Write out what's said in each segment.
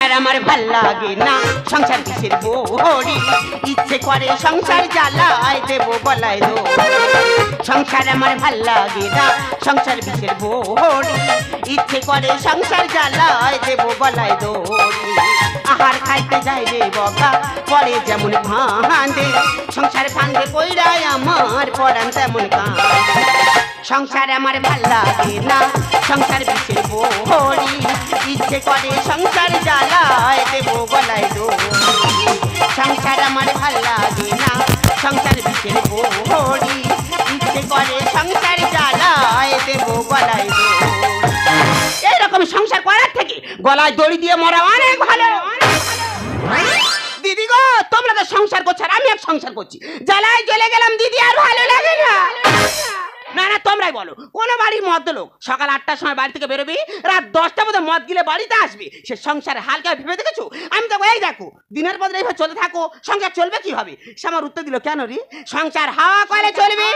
সংসার আমার ভাল লাগে না, সংসার কিসের বড়ি, ইচ্ছে করে সংসার জ্বালায় দেবো গলায় দড়ি। সংসার আমার ভাল লাগে না, সংসার কিসের বড়ি, ইচ্ছে করে সংসার জ্বালায় দেবো গলায় দড়ি। আহার খাইতে যাই রে বাবা পরে যেমন ফাঁদে, সংসার ফাঁদে পইরায় আমার পরাণ তেমন কাঁদে। সংসার আমার ভাল লাগে না, সংসার বিষের বড়ি, ইচ্ছে করে সংসার জ্বালায় দেবো গলায় দড়ি। সংসার আমার ভাল লাগে না, সংসার বিষের বড়ি, ইচ্ছে করে সংসার জ্বালায় দেবো গলায় দড়ি। এইরকম সংসার করার থেকে গলায় দড়ি দিয়ে মরা অনেক ভালো। দিদি গো, তোমরা তো সংসার করছো আর আমি এক সংসার করছি, জ্বালায় জ্বলে গেলাম দিদি, আর ভালো লাগে না। না না তোমরাই বলো, কোন বাড়ির মদ্য লোক সকাল 8টার সময় বাড়ি থেকে বেরোবি, রাত 10টা পর্যন্ত মদ গিলে বাড়িতে আসবে, সে সংসারে হালকা ভেবে দেখেছো? আমি তো এই দেখো দিনের পর এইভাবে চলতে থাকো, সংসার চলবে কিভাবে? সে আমার উত্তর দিল, কেন রে, সংসার হাওয়া করে চলবে।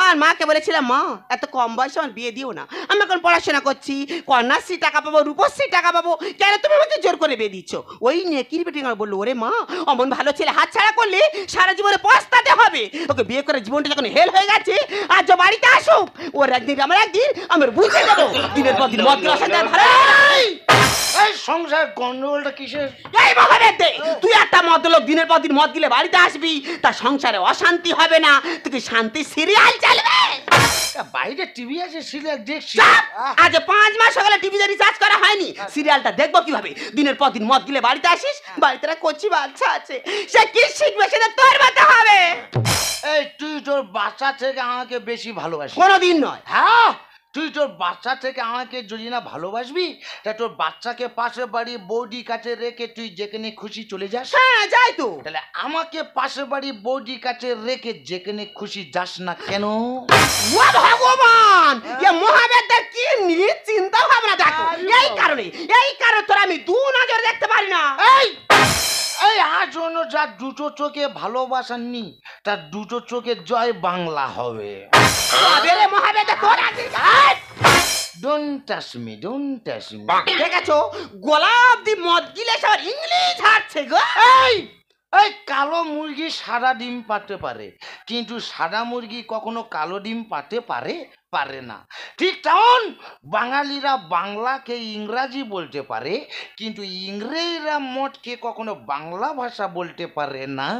আর মাকে বলেছিলাম, মা এত কম বয়সে আমার বিয়ে দিও না, আমি এখন পড়াশোনা করছি, কন্যাশ্রী টাকা পাবো, রূপশ্রী টাকা পাবো, কেন তুমি আমাকে জোর করে বিয়ে দিচ্ছ? ওই নিয়ে কিরবেটি বললো, ওরে মা অমন ভালো ছেলে হাত ছাড়া করলে সারা জীবনে পস্তাতে হবে, ওকে বিয়ে করে জীবনটা যখন হেল হয়ে গেছে আর যে বাড়িতে আসুক, ওর একদিন আমার একদিন আমার বুঝে দেবো। দিনের পর দিন মদ গেলে ভালো এই সংসার গন্ডগোলটা কিসের? এই মহাদেব, তুই একটা মদলোক দিনের পর দিন মদ গিলে বাড়িতে আসবি, তার সংসারে অশান্তি হবে না, তুই শান্তি সিরিয়াল চলবে। বাইরে টিভি আছে, সিরিয়াল দেখছি। আজ 5 মাস হলো টিভিতে রিচার্জ করা হয়নি, সিরিয়ালটা দেখবো কিভাবে? দিনের পর দিন মদ গিলে বাড়িতে আসিস, বাড়িতে কচি বাচ্চা আছে, সে কি শিখবে সেটা তোর বাতে হবে। এই তুই তোর বাচ্চা থেকে আমাকে বেশি ভালোবাসিস? কোনোদিন নয়। হ্যাঁ, তুই তোর বাচ্চা থেকে আমাকে যদি না ভালোবাসবি, তা তোর বাচ্চাকে পাশের বাড়ি বৌদি কাছে রেখে তুই যেখানে খুশি চলে যাস। হ্যাঁ যাই তো। তাহলে আমাকে পাশের বাড়ি বৌদি কাছে রেখে যেখানে খুশি যাস না কেন? ও ভগবান, এ মহাবেদের কি নিয়ে চিন্তা ভাবনা দেখো। এই কারণে তোর আমি দু নজর দেখতে পারি না। এই এই আজ জন্য যা দুটো চোখে ভালোবাসা নি, তার দুটো চোখে জয় বাংলা হবে। আরে মহাবেদ তোর don't touch me, don't touch me. দেখেছো গোলাপ দি মদ গিলে সব ইংলিশ হাঁটছে গো। এই কালো মুরগি সাদা ডিম পাড়তে পারে, কিন্তু সাদা মুরগি কখনো কালো ডিম পাড়তে পারে না। ঠিক তেমন বাঙালিরা বাংলাকে ইংরাজি বলতে পারে, কিন্তু ইংরেজরা মদকে কখনো বাংলা ভাষা বলতে পারে না।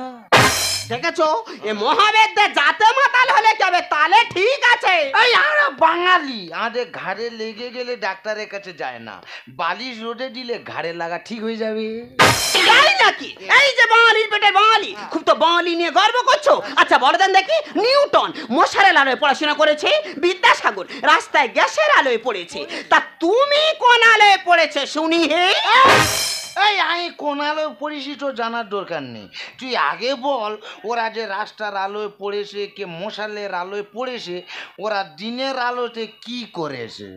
দেখেছো এ মহাবেদ জাতে মাতাল হলে যাবে, তাহলে ঠিক আছে। এই আমরা বাঙালি, আমাদের ঘাড়ে লেগে গেলে ডাক্তারের কাছে যায় না, বালিশ রোদে দিলে ঘাড়ে লাগা ঠিক হয়ে যাবে। তাই নাকি? এই যে বাঙালির পেটে বাঙালি, খুব তো বাঙালি নিয়ে গর্ব করছো। আচ্ছা বড় দেন দেখি, নিউটন মশারের আলোয় পড়াশোনা করেছে, বিদ্যাসাগর রাস্তায় গ্যাসের আলোয় পড়েছে, তা তুমি কোন আলোয় পড়েছে শুনি? হে এই আমি কোন আলোয় পড়েছি তো জানার দরকার নেই, তুই আগে বল ওরা যে রাস্তার আলোয় পড়েছে, কে মশালের আলোয় পড়েছে, ওরা দিনের আলোতে কি করেছে?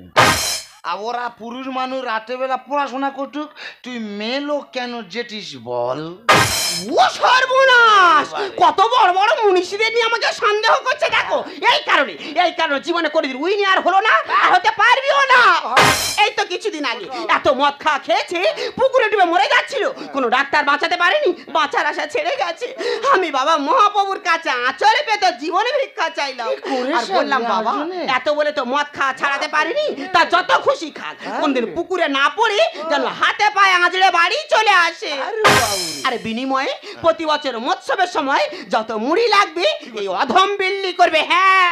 আর ওরা পুরুষ মানুষ রাতে বেলা পড়াশোনা করতুক, তুই মেয়ে লোক কেন যেটিস বল? ও সর্বনাশ, কত বড় বড় মনীষীদের নিয়ে আমাকে সন্দেহ করছে। দেখো এই কারণে জীবনে করে দিল উইনি আর হলো না, আর হতে পারবিও না। এই তো কিছুদিন আগে এত মদ খাওয়া খেয়েছে, পুকুরে ডুবে মরে যাচ্ছিল, কোনো ডাক্তার বাঁচাতে পারেনি, বাঁচার আশা ছেড়ে গেছে। আমি বাবা মহাপ্রভুর কাছে আঁচলে পেতে জীবনে ভিক্ষা চাইলাম, আর বললাম বাবা এত বলে তো মদ খাওয়া ছাড়াতে পারিনি, তা যত খুশি খাক, কোনদিন পুকুরে না পড়ে যেন হাতে পায়ে আঁচড়ে বাড়ি চলে আসে। আর বিনিময়ে প্রতি বছর মৎসবের সময় যত মুড়ি লাগবে এই অধম বিল্লি করবে। হ্যাঁ,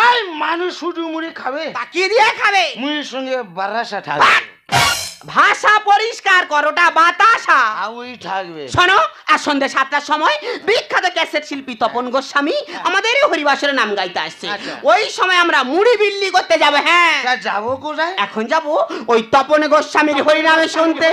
এই মানুষ শুধু মুড়ি খাবে? তাকিয়ে দিয়ে খাবে, মুড়ির সঙ্গে বারাসা থাকবে। ভাষা পরিষ্কার করোটা বাতাসা ওই থাকবে। শোনো, আর সন্ধ্যে 7টার সময় বিখ্যাত ক্যাসেট শিল্পী তপন গোস্বামী আমাদের হরিবাসরের নাম গাইতে আসছে, ওই সময় আমরা মুড়ি বিল্লি করতে যাবো। হ্যাঁ যাবো কোথায়? এখন যাবো ওই তপন গোস্বামীর হরিনামে শুনতে।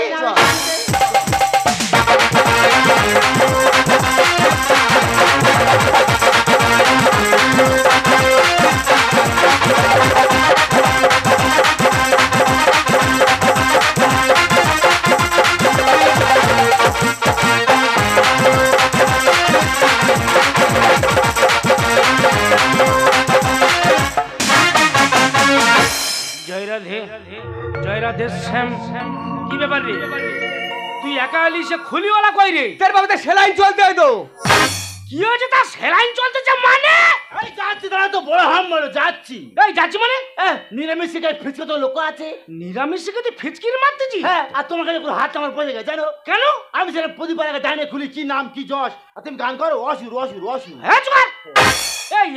জয় রাধে শ্যাম। কি ব্যাপার রে? তুই একা এলি, সে খুলিওয়ালা কই রে? তোর বাবাতে সেলাইন চলতে হয় তো। কি হয়েছে? তার সেলাইন চলতেছে মানে? এই যাচ্ছি, দাঁড়া তো বড় হাম বলো, যাচ্ছি। এই যাচ্ছি মানে? নিরামিষ শিকার ফিচকে তো লোক আছে। নিরামিষ খেতে ফিচকির মারতেছি? হ্যাঁ, আর তোমার কাছে পুরো হাত আমার পড়ে গেছে জানো কেন? আমি সেটা প্রদীপ আলাকে ডাইনে খুলি, কি নাম কি যশ, আর তুমি গান করো অসুর অসুর অসুর। হ্যাঁ চুকার।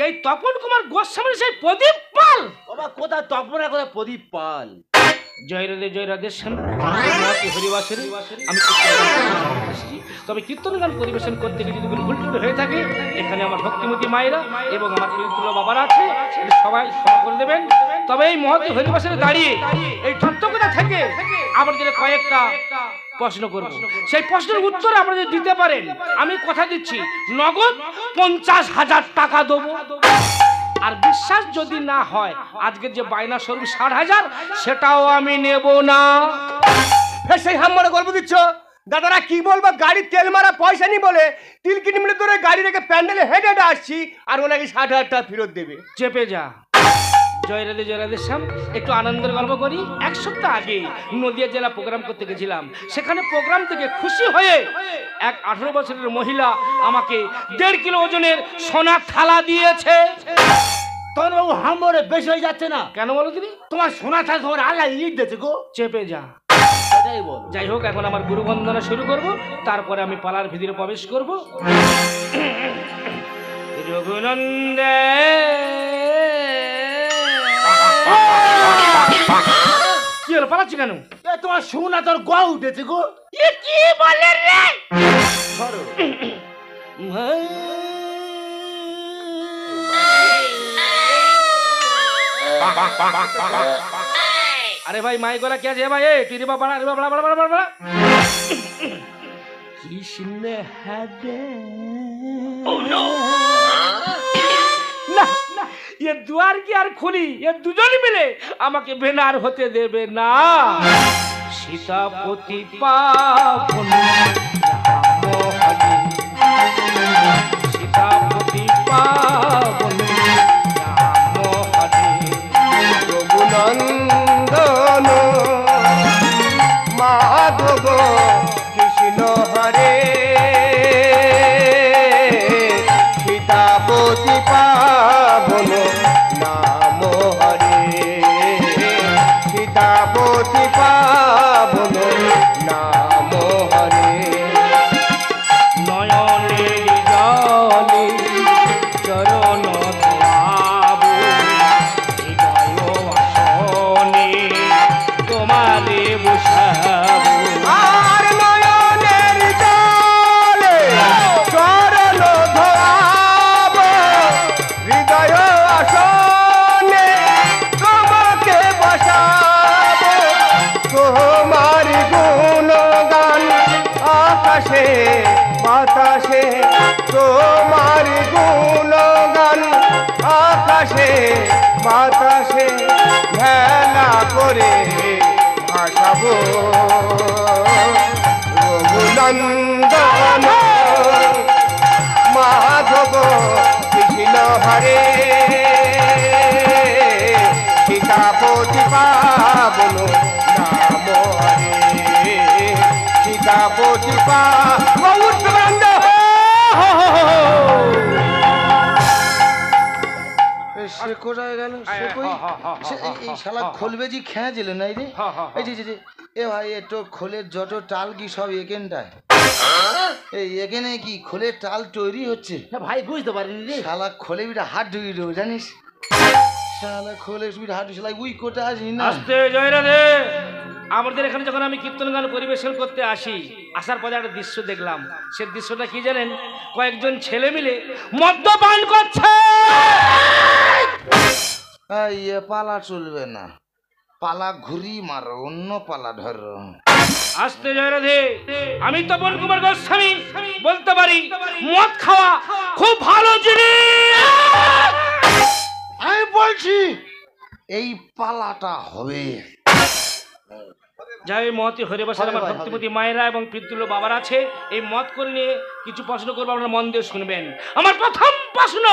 এই তপন কুমার গোস্বামীর সেই প্রদীপ পাল। বাবা কোথা তপনা কোথা প্রদীপ পাল। জয় রাধে শ্যাম হরিবাসের আমি আসছি। তবে কীর্তন গান পরিবেশন করতে গিয়ে যদি কোনো ভুল টুল হয়ে থাকে, এখানে আমার ভক্তিমতী মায়েরা এবং আমার পবিত্র বাবারা আছে, সবাই ক্ষমা করে দেবেন। তবে এই মহতী হরিবাসের দাঁড়িয়ে এই ঠট্টকতা থেকে আমাদের কয়েকটা প্রশ্ন করব, সেই প্রশ্নের উত্তর আপনাদের দিতে পারেন, আমি কথা দিচ্ছি নগদ 50,000 টাকা দেবো। আর বিশ্বাস যদি না হয়, আজকের যে বায়না স্বরূপ 60,000 সেটাও আমি নেব না। ফের সেই হাম্মারে গল্প দিচ্ছ? দাদারা কি বলবো, গাড়ির তেল মারা পয়সা নি বলে তিলকিনি মিলে ধরে গাড়ি রেখে প্যান্ডেলে হেঁটে হেঁটে আসছি, আর ওনাকে 60,000 টাকা ফেরত দেবে। চেপে যা। জয় রাধে শ্যাম। একটু আনন্দের গল্প করি। এক সপ্তাহ আগে নদিয়া জেলা প্রোগ্রাম করতে গেছিলাম। সেখানে প্রোগ্রাম থেকে খুশি হয়ে এক 18 বছরের মহিলা আমাকে 1.5 কিলো ওজনের সোনার থালা দিয়েছে। তখন বাবু হাম বলে বেশি হয়ে যাচ্ছে না? কেন বলো তুমি? তোমার সোনা থাক, তোমার আল্লাহ ইট দিয়েছে গো। চেপে যা। সেটাই বল। যাই হোক, এখন আমার গুরু বন্দনা শুরু করব, তারপরে আমি পালার ভিতরে প্রবেশ করব। রঘুনন্দে কি হলো, পালাচ্ছি কেন? তোমার সোনা তোর গা উঠেছে গো। কি বলে রে? সরো। अरे भाई माइक वाला क्या है भाई? ए टीरी बा बड़ा बड़ा बड़ा बड़ा बड़ा कृष्ण हदे। Oh no. না ये द्वार की আর খুলি, ये দুজনই মিলে আমাকে বেনার হতে দেবে না। সীতাপতি পাবন রাম হরে, সীতাপতি পাবন রাম হরে, রঘুনন্দন মাধব কৃষ্ণ হরে, সীতাপতি পাবন নাম হরে, সীতাপতি পাবন নাম হরে। নয়নের জলে চরণ ধোয়াবো, হৃদয় আসনে তোমারে বসাবো। আর নয়নের জলে চরণ ধোয়াব, হৃদয় আসনে তোমাকে বসাব। তোমার গুণগান আকাশে বাতাসে, তোমার গুণগান আকাশে বাতাসে ভেলা করে ভাসাবো। রঘুনন্দন মাধব কৃষ্ণ হরে, সীতাপতি পাবন নাম হরে, সীতাপতি পাবন। সে কোথায় গেল? সে কই? এই শালা খোলবেজি খেঁচলে নাই রে। এই যে এ ভাই, এ তো খোলের যত টাল কি সব এখানটায়। এই এখানে কি খোলের টাল তৈরি হচ্ছে? ভাই বুঝতে পারিনি রে। শালা খোলে বিটা হাত ঢুকিয়ে দেবো জানিস? শালা খোলে বিটা হাত ঢুকি, শালা উই কোটা আসি না। আস্তে জয় রাধে। আমাদের এখানে যখন আমি কীর্তন গান পরিবেশন করতে আসি, আসার পরে একটা দৃশ্য দেখলাম। সে দৃশ্যটা কি জানেন? কয়েকজন ছেলে মিলে মদ্যপান করছে। ইয়ে পালা চলবে না, পালা ঘুরি মারো, অন্য পালা ধরো। আস্তে জয় রাধে। আমি তপন কুমার গোস্বামী বলতে পারি, মদ খাওয়া খুব ভালো জিনিস। আমি বলছি এই পালাটা হবে। যাই মহতি হরিবাসের আমার ভক্তিমতী মায়েরা এবং পিতৃ বাবার আছে, এই মদ করে নিয়ে কিছু প্রশ্ন করবো, আপনারা মন দিয়ে শুনবেন। আমার প্রথম প্রশ্ন,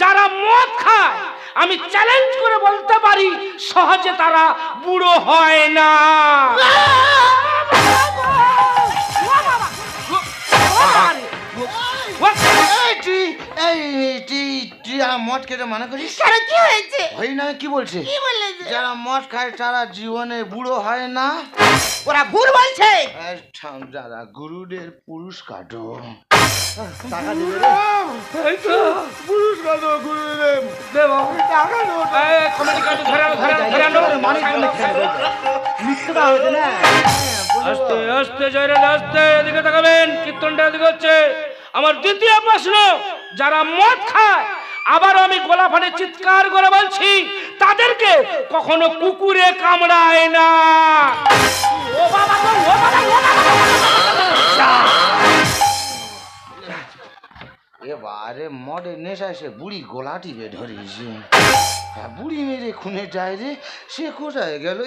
যারা মদ খায় আমি চ্যালেঞ্জ করে বলতে পারি সহজে তারা বুড়ো হয় না। তুই মদ খেতে মানা করিস? কেন, কি হয়েছে? হয় না, কি বলছে? কি বলেছে? যারা মদ খায় তারা জীবনে বুড়ো হয় না। ওরা ভুল বলছে। যারা গুরুদের পুরস্কার টাকা দেবে রে। এই তো পুরস্কার গুরুদেব দেবো টাকা দেবো। কমিটি কার্ড ধরে আনো, ধরে আনো। মিথ্যা হয়েছে না। আস্তে আস্তে জয়রাজ আস্তে, এদিকে তাকাবেন, কীর্তনটা এদিকে হচ্ছে। আমার দ্বিতীয় প্রশ্ন, যারা মদ খায় আবার আমি গলা ফাটে চিৎকার করে বলছি, তাদেরকে কখনো কুকুরে কামড়ায় না। ও বাবা গো, ও বাবা, ও বাবা। এবারে মদের নেশায় সে বুড়ি গোলা টিপে ধরেছে। বুড়ি মেরে খুনে যায় রে, সে কোথায় গেল?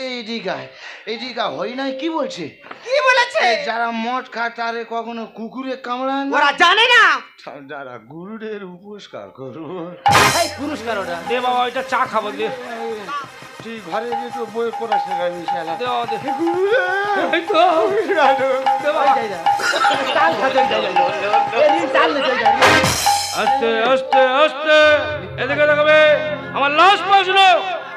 এইদিকা হয় নাই, কি বলছে? কি বলেছে? যারা মদ খায় তারে কখনো কুকুরে কামড়ায় না। ওরা জানে না। যারা গুরুদের উপস্কার করো। এই পুরস্কার ওটা। দে বাবা, ওইটা চা খাবো, দে তুই ঘরে গিয়ে তো বই পড়া শেখাবি শালা। দে বাবা, দে। এই তো, দে বাবা। চাল খাতে যাই। এই রিন চাল নিতে যাই। আস্তে আস্তে আস্তে, এদিকে দেখাবে। আমার লাস্ট প্রশ্ন,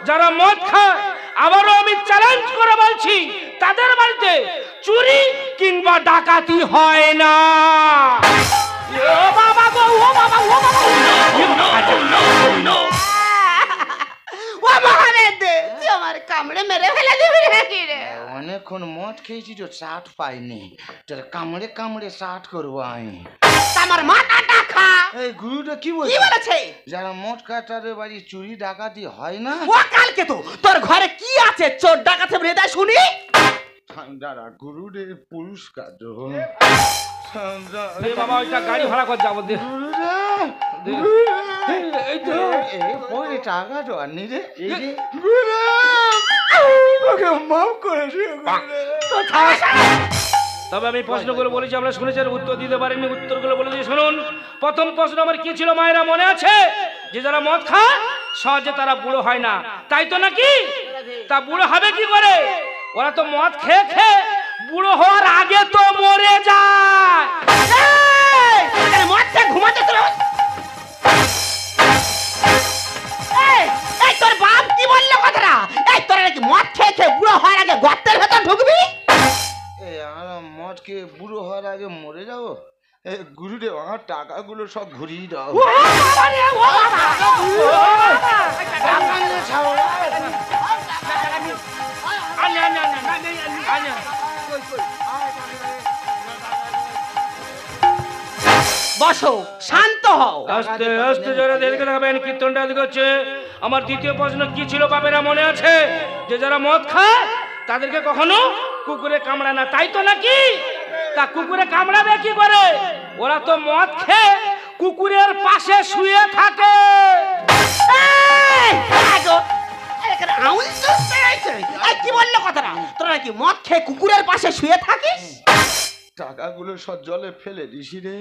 যারা মদ খায় আবারও আমি চ্যালেঞ্জ করে বলছি, তাদের বাড়িতে চুরি কিংবা ডাকাতি হয় না। ও বাবা গো, ও বাবা, ও বাবা। ও মহারাজ, তুই আমার কামড়ে মেরে ফেলে দিবি নাকি রে? অনেকক্ষণ মদ খেয়েছি তো চাট পাইনি, তোর কামড়ে কামড়ে চাট করবো আমি। আমার মাথাটা খা। এই গুরুটা কি কি বলছে? বলেছে? যারা মদ খায় তাদের বাড়ি চুরি ডাকাতি হয় না। ও কালকে তো তোর ঘরে কি আছে চোর ডাকাতে মেরে দেয় শুনি। যারা গুরুদের পুরস্কার দে বাবা, ওইটা গাড়ি ভাড়া করে যাবো, দে। দে। এই তো, পরে টাকা তো আনি রে। এই যে ওকে মাফ করে দিও। তবে আমি প্রশ্নগুলো বলেছি, আমরা শুনেছেন, উত্তর দিতে পারেননি, উত্তরগুলো বলে দিয়ে শুনুন। প্রথম প্রশ্ন আমার কি ছিল মায়েরা, মনে আছে? যে যারা মদ খায় সহজে তারা বুড়ো হয় না, তাই তো নাকি? তা বুড়ো হবে কি করে? ওরা তো মদ খেয়ে খেয়ে বুড়ো হওয়ার আগে তো মরে যায়। এই মদ খেয়ে ঘুমাতে তোর। এই তোর বাপ কি বললো কথাটা? এই তোরা নাকি মদ খেয়ে খেয়ে বুড়ো হওয়ার আগে গর্তের ভেতর ঢুকবি? আমরা মদ খেয়ে বুড়ো হওয়ার আগে মরে যাবো? গুরুদেব আমার টাকাগুলো সব ঘুরিয়ে দাও। ও বাবা রে, ও বাবা। বসো, শান্ত হও। আস্তে আস্তে যারা দেখে দেখাবেন, কীর্তনটা এদিকে হচ্ছে। আমার দ্বিতীয় প্রশ্ন কি ছিল বাবেরা, মনে আছে? যে যারা মদ খায় তাদেরকে কখনো কুকুরে কামড়ায় না, তাই তো নাকি? তা কুকুরে কামড়াবে কি করে? ওরা তো মদ খেয়ে কুকুরের পাশে শুয়ে থাকে। কি বললো কথাটা? তোরা নাকি মদ খেয়ে কুকুরের পাশে শুয়ে থাকিস? টাকাগুলো সব জলে ফেলে দিছি রে।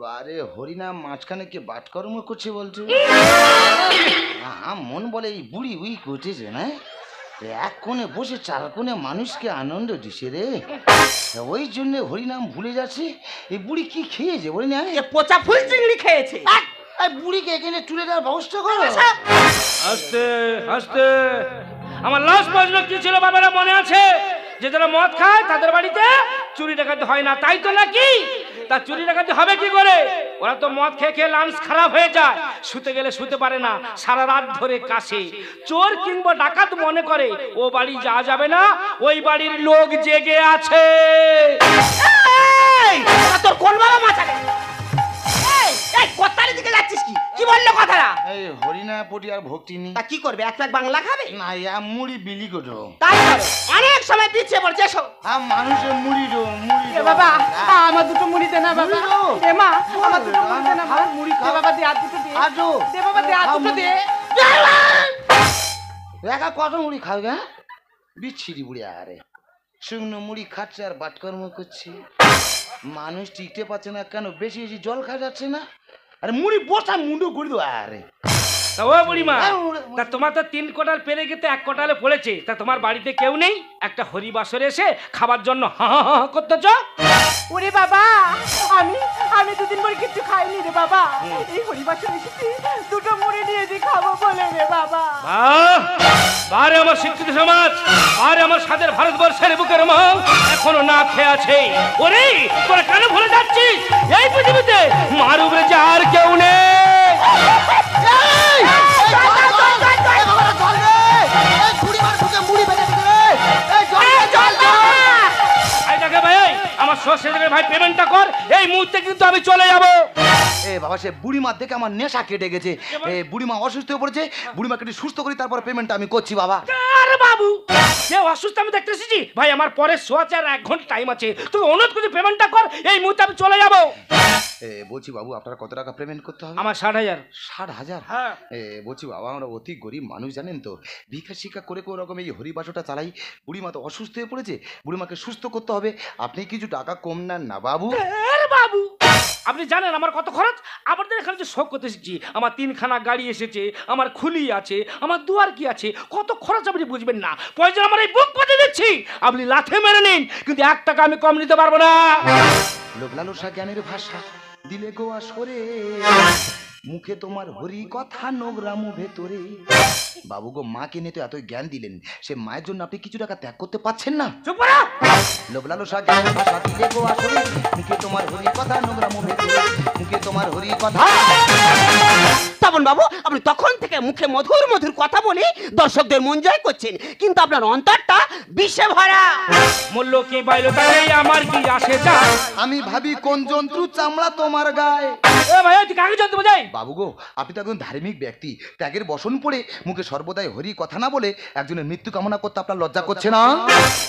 বারে হরিনাম মাঝখানে কে বাটকর্ম করছে বলছে। মন বলে এই বুড়ি উই করতেছে না, এক কোণে বসে চার কোণে মানুষকে আনন্দ দিছে রে। ওই জন্য হরিনাম ভুলে যাচ্ছে। এই বুড়ি কি খেয়েছে বলি না? পচা ফুল চিংড়ি খেয়েছে। বুড়িকে এখানে তুলে দেওয়ার ব্যবস্থা করো। আস্তে আস্তে, আমার লাস্ট প্রশ্ন কি ছিল বাবারা, মনে আছে? যে যারা মদ খায় তাদের বাড়িতে চুরি ডাকাতি হয় না, তাই তো নাকি? তা চুরি ডাকাতি হবে কি করে? ওরা তো মদ খেয়ে খেয়ে লাঞ্চ খারাপ হয়ে যায়, শুতে গেলে শুতে পারে না, সারা রাত ধরে কাশে। চোর কিংবা ডাকাত মনে করে ও বাড়ি যাওয়া যাবে না, ওই বাড়ির লোক জেগে আছে। তোর কোন বাবা মাথায়? এই কোথার দিকে যাচ্ছিস? কি কি বললো কথাটা? এই হরিনা পটি আর ভক্তি নেই। তা কি করবে? এক প্যাক বাংলা খাবে? না, মুড়ি বিলি করো। তাই করো। অনেক সময় পিছিয়ে পড়ছে এসো। মানুষের মুড়ি দো, মুড়ি এ বাবা, আমার দুটো মুড়ি দে না বাবা। এ মা, আমার দুটো মুড়ি দে না বাবা। মুড়ি এ বাবা, দে আর দুটো দে। আজো দে বাবা, দে আর দুটো দে। একা কত মুড়ি খাবে? হ্যাঁ, বিচ্ছিরি বুড়ি। আরে শুকনো মুড়ি খাচ্ছে আর বাটকর্ম করছে। মানুষ টিকতে পারছে না কেন? বেশি বেশি জল খাওয়া যাচ্ছে না। আরে মুড়ি বসা মুন্ডু করে দো। আরে তা ও বুড়িমা, তা তোমার তো 3 কোটাল পেরে গেতে 1 কোটালে পড়েছে, তা তোমার বাড়িতে কেউ নেই? একটা হরিবাসরে এসে খাবার জন্য হা হা হা করতেছ? ওরে বাবা, আমি দুদিন পরে কিছু খাইনি রে বাবা। এই হরিবাসন এসেছি দুটো মুড়ি নিয়ে যে খাবো বলে রে বাবা। বারে আমার শিক্ষিত সমাজ, আরে আমার সাদের ভারতবর্ষের বুকের মা এখনো না খেয়ে আছে। ওরে তোরা কেন ভুলে যাচ্ছিস এই পৃথিবীতে মার উপরে যে আর কেউ নেই? আমার শ্বশুরের ভাই পেমেন্টটা কর, এই মুহূর্তে কিন্তু আমি চলে যাব। এ বাবা, সে বুড়িমা দেখে আমার নেশা কেটে গেছে। এ বুড়িমা অসুস্থ হয়ে পড়েছে, বুড়িমাকে একটু সুস্থ করি তারপরে পেমেন্টটা আমি করছি বাবা। আরে বাবু, যে অসুস্থ আমি দেখতে এসেছি ভাই, আমার পরে শোয়াতে আর 1 ঘন্টা টাইম আছে, তুই অনুরোধ করে পেমেন্টটা কর, এই মুহূর্তে আমি চলে যাব। বলছি বাবু, আপনার কত টাকা পেমেন্ট করতে হবে? আমার 60,000। 60,000? হ্যাঁ। বলছি বাবা, আমরা অতি গরিব মানুষ জানেন তো, ভিক্ষা শিক্ষা করে কোনো রকম এই হরিবাসটা চালাই। বুড়িমা তো অসুস্থ হয়ে পড়েছে, বুড়িমাকে সুস্থ করতে হবে, আপনি কিছু টাকা কম নেন না বাবু। আরে বাবু, আপনি জানেন আমার কত খরচ? আপনাদের এখানে যে শখ করতে এসেছি, আমার 3খানা গাড়ি এসেছে, আমার খুলি আছে, আমার দুয়ার কি আছে, কত খরচ আপনি বুঝবেন না। পয়সা আমার এই বুক পাতে দিচ্ছি, আপনি লাথে মেরে নিন, কিন্তু 1 টাকা আমি কম নিতে পারবো না। লোক লালসা জ্ঞানের ভাষা দিলে গোয়া সরে, মুখে তোমার হরি কথা নোংরামু ভেতরে। বাবু গো, মাকে নিয়ে তো এত জ্ঞান দিলেন, সে মায়ের জন্য আপনি কিছু টাকা ত্যাগ করতে পারছেন না? চুপ করো। লোক লালসা জ্ঞানের ভাষা দিলে গোয়া সরে, মুখে তোমার হরি কথা নোংরামু ভেতরে, মুখে তোমার হরি কথা। তপন বাবু, আপনি তখন থেকে মুখে মধুর মধুর কথা বলে দর্শকদের মন জয় করছেন, কিন্তু আপনার অন্তরটা বিষে ভরা। মূল্য কি বাইলো তাই আমার কি আসে যায়? আমি ভাবি কোন জন্তু চামড়া তোমার গায়ে। এ ভাই, তুই কাকে জানতে বোঝাই? বাবু গো, আপনি তো একজন ধার্মিক ব্যক্তি, ত্যাগের বসন পড়ে মুখে সর্বদাই হরি কথা না বলে একজনের মৃত্যু কামনা করতে আপনার লজ্জা করছে না?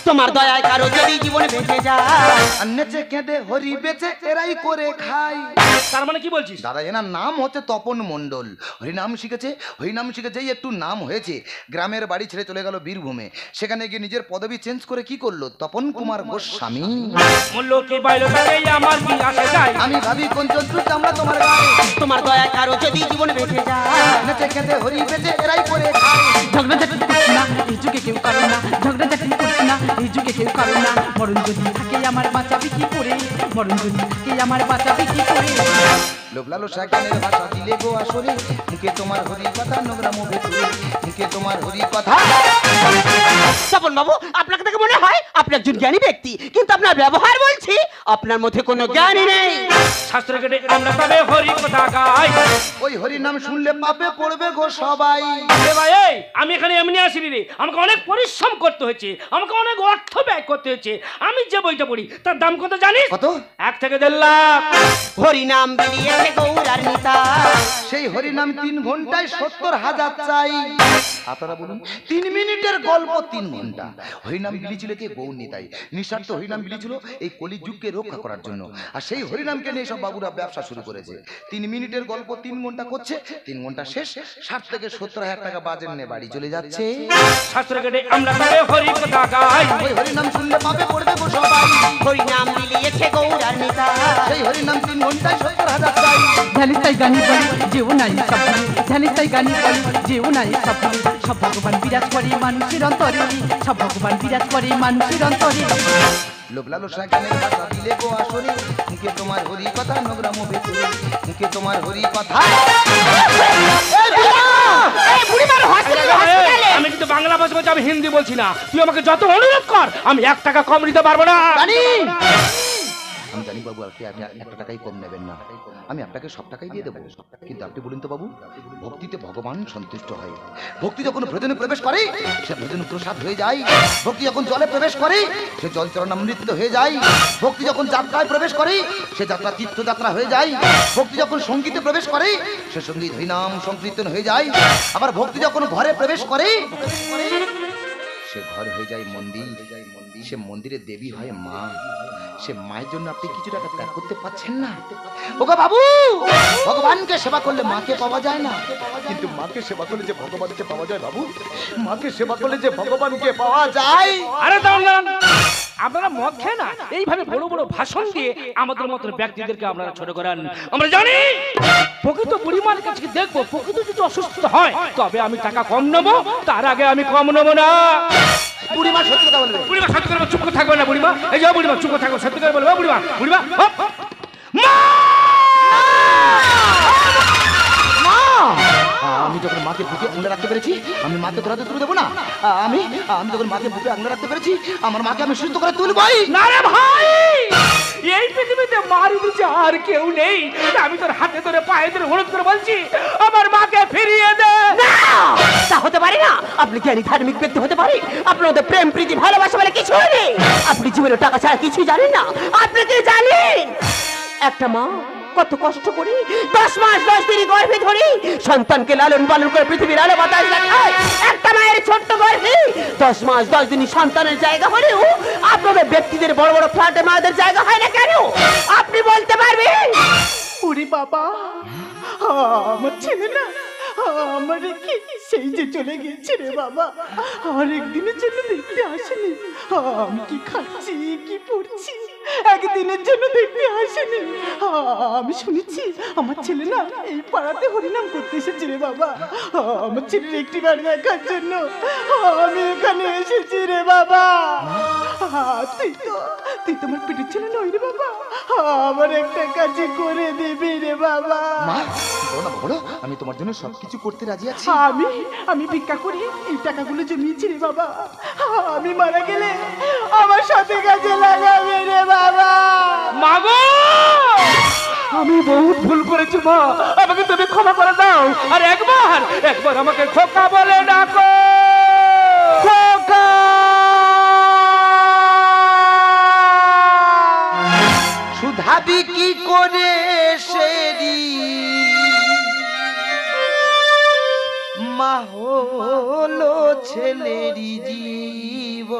তোমার দয়ায় কারো যদি জীবনে বেঁচে যায়, আর নেচে কেঁদে হরি বেচে এরাই করে খায়। তার মানে কি বলছিস? দাদা, এনার নাম হচ্ছে তপন মণ্ডল। হরিনাম শিখেছে, হরিনাম শিখে যেই একটু নাম হয়েছে, গ্রামের বাড়ি ছেড়ে চলে গেল বীরভূমে। সেখানে গিয়ে নিজের পদবি চেঞ্জ করে কি করলো? তপন কুমার গোস্বামী। মূল্য কি বাইলো তাই আমার কি আসে যায়? আমি ভাবি কোন জন্তু চামড়া তোমার গায়ে। তোমার দয়ায় কারো যদি জীবনে বেঁচে যায়, নেচে কেঁদে হরি বেচে এরাই করে খায়। ঝগড়াঝাটি করছি না এই যুগে কেউ কারো না, ঝগড়াঝাটি করছি না এই যুগে কেউ কারো না। মরণ যদি থাকে আমার বাঁচাবে কি করে, মরণ যদি থাকে আমার বাঁচাবে কি করে। লোক লালসা জ্ঞানের ভাষা দিলে গো আসরে, মুখে তোমার হরি কথা নোংরামু ভেতরে, মুখে তোমার হরি কথা। তপন বাবু, আপনাকে দেখে মনে হয় আপনি একজন জ্ঞানী ব্যক্তি, কিন্তু আপনার ব্যবহার বলছি আপনার মধ্যে কোনো জ্ঞানই নেই। শাস্ত্র কেটে আমরা তবে হরি কথা গাই। ওই হরি নাম শুনলে পাপে পড়বে গো সবাই। এ ভাই, এই আমি এখানে এমনি আসিনি রে, আমাকে অনেক পরিশ্রম করতে হয়েছে, আমাকে অনেক অর্থ ব্যয় করতে হয়েছে। আমি যে বইটা পড়ি তার দাম কত জানিস? কত? 1 থেকে 1.5 লাখ। হরি নাম বিলিয়েছে গৌরার নিতা, সেই হরি নাম 3 ঘন্টায় 70,000 চাই। আপনারা বলুন, 3 মিনিটের গল্প 3 ঘন্টা। হরিনাম বিলিছিল কে? গৌর নিতাই। নিঃস্বার্থ হরিনাম বিলিছিল এই কলিযুগকে রক্ষা করার জন্য, আর সেই হরিনামকে নিয়ে সব বাবুরা ব্যবসা শুরু করেছে। 3 মিনিটের গল্প 3 ঘন্টা করছে, 3 ঘন্টা শেষ, 60 থেকে 70,000 টাকা বাজেট নিয়ে বাড়ি চলে যাচ্ছে। শাস্ত্র কেটে আমরা তবে হরি কথা গাই। ওই হরিনাম শুনলে পাপে পড়বে গো সবাই। হরি নাম বিলিয়েছে গৌরার নিতা, সেই হরিনাম 3 ঘন্টায় 70,000 চাই। ধ্যানিস তাই গানি বলি যেও নাই সব ভুলি, ধ্যানিস তাই গানি বলি যেও নাই সব ভুলি। সব ভগবান বিরাজ করে মানুষের অন্তরে, সব ভগবান বিরাজ করে মানুষের অন্তরে। লোক লালসা জ্ঞানের ভাষা দিলে গো আসরে, মুখে তোমার হরি কথা নোংরামু ভেতরে, মুখে তোমার হরি কথা। আমি কিন্তু বাংলা ভাষা বলছি, আমি হিন্দি বলছি না। তুই আমাকে যত অনুরোধ কর, আমি 1 টাকা কম নিতে পারবো না। আমি জানি বাবু, আপনি 1 টাকাই কম নেবেন না, আমি আপনাকে সব টাকাই দিয়ে দেবো। কিন্তু আপনি বলুন তো বাবু, ভক্তিতে ভগবান সন্তুষ্ট হয়। ভক্তি যখন ভোজনে প্রবেশ করে সে ভোজন প্রসাদ হয়ে যায়। ভক্তি যখন জলে প্রবেশ করে সে জল চরণামৃত হয়ে যায়। ভক্তি যখন যাত্রায় প্রবেশ করে সে যাত্রা তীর্থযাত্রা হয়ে যায়। ভক্তি যখন সঙ্গীতে প্রবেশ করে সে সঙ্গীত হরিনাম সংকীর্তন হয়ে যায়। আবার ভক্তি যখন ঘরে প্রবেশ করে সে ঘর হয়ে যায় মন্দির, সে মন্দিরে দেবী হয় মা। সে মায়ের জন্য আপনি কিছু টাকা ত্যাগ করতে পারছেন না? ওগো বাবু, ভগবানকে সেবা করলে মাকে পাওয়া যায় না, কিন্তু মাকে সেবা করলে যে ভগবানকে পাওয়া যায় বাবু। মাকে সেবা করলে যে ভগবানকে পাওয়া যায়। আরে দাঁড়ান, আপনারা মদ খেয়ে না এইভাবে বড় বড় ভাষণ দিয়ে আমাদের মতো ব্যক্তিদেরকে আপনারা ছোট করেন। আমরা জানি প্রকৃত বুড়িমার কাছে দেখবো, প্রকৃত যদি অসুস্থ হয় তবে আমি টাকা কম নেবো, তার আগে আমি কম নেবো না। বুড়িমা সত্যি কথা বলবে। বুড়িমা সত্যি করে চুপ করে থাকবে না বুড়িমা, এই যাও বুড়িমা চুপ করে থাকো, সত্যি করে বলবো বুড়িমা, বুড়িমা মা! আমি যখন মাকে বুকে আগলে রাখতে পেরেছি, আমি মাকে ধরাতে তুলে দেবো না। আমি যখন মাকে বুকে আগলে রাখতে পেরেছি, আমার মাকে আমি সুস্থ করে তুলবই। না রে ভাই, এই পৃথিবীতে মার বুঝে আর কেউ নেই। আমি তোর হাতে ধরে পায়ে ধরে অনুরোধ করে বলছি আমার মাকে ফিরিয়ে দে। তা হতে পারে না। আপনি জ্ঞানী ধার্মিক ব্যক্তি হতে পারে, আপনার মধ্যে প্রেম প্রীতি ভালোবাসা বলে কিছু নেই। আপনি জীবনে টাকা ছাড়া কিছুই জানেন না। আপনি কি জানেন একটা মা কত কষ্ট করে 10 মাস 10 দিন গর্ভে ধরে সন্তানকে লালন পালন করে পৃথিবীর আলো বাতাস দেখায়? একটা মায়ের ছোট্ট গর্ভে 10 মাস 10 দিন সন্তানের জায়গা হলেও আপনাদের ব্যক্তিদের বড় বড় ফ্ল্যাটে মায়েদের জায়গা হয় না কেন? আপনি বলতে পারবেন? ওরে বাবা, আমার ছেলে না আমার রেখে সেই যে চলে গেছে রে বাবা, আর একদিনের জন্য দেখতে আসেনি। আমি কি খাচ্ছি কি পড়ছি একদিনের জন্য দেখতে আসেনি। আমি শুনেছি আমার ছেলে না এই পাড়াতে হরিনাম করতে এসেছে রে বাবা। আমার ছেলের একটি বার দেখার জন্য আমি এখানে এসেছি রে বাবা। তুই তোমার পেটের ছেলে নই রে বাবা, আমার একটা কাজে করে দিবি রে বাবা। মা বলো না বলো, আমি তোমার জন্য সবকিছু করতে রাজি আছি। আমি ভিক্ষা করি এই টাকাগুলো জমিয়েছি রে বাবা। আমি মারা গেলে আমার সাথে কাজে লাগাবে রে বাবা। মাগো, আমি বহুত ভুল করেছি মা, আমাকে তুমি ক্ষমা করে দাও। আর একবার আমাকে খোকা বলে ডাকো। খোকা! শুধাবি কি করে সেরি মা হলো ছেলেরই জীব।